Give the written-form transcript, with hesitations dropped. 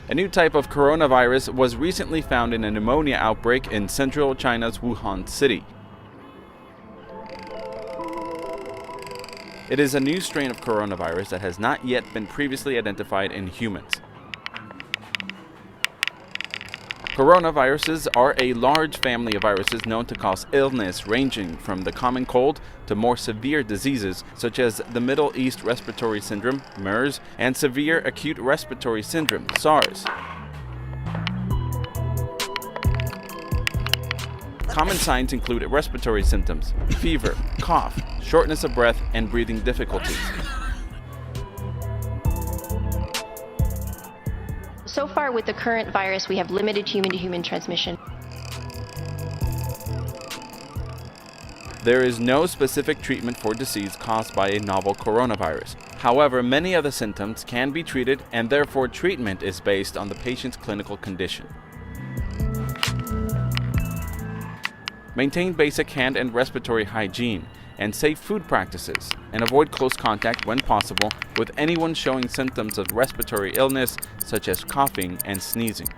A new type of coronavirus was recently found in a pneumonia outbreak in central China's Wuhan city. It is a new strain of coronavirus that has not yet been previously identified in humans. Coronaviruses are a large family of viruses known to cause illness ranging from the common cold to more severe diseases such as the Middle East Respiratory Syndrome, MERS, and Severe Acute Respiratory Syndrome, SARS. Common signs include respiratory symptoms, fever, cough, shortness of breath, and breathing difficulties. So far with the current virus, we have limited human-to-human transmission. There is no specific treatment for disease caused by a novel coronavirus. However, many of the symptoms can be treated, and therefore treatment is based on the patient's clinical condition. Maintain basic hand and respiratory hygiene and safe food practices, and avoid close contact when possible with anyone showing symptoms of respiratory illness such as coughing and sneezing.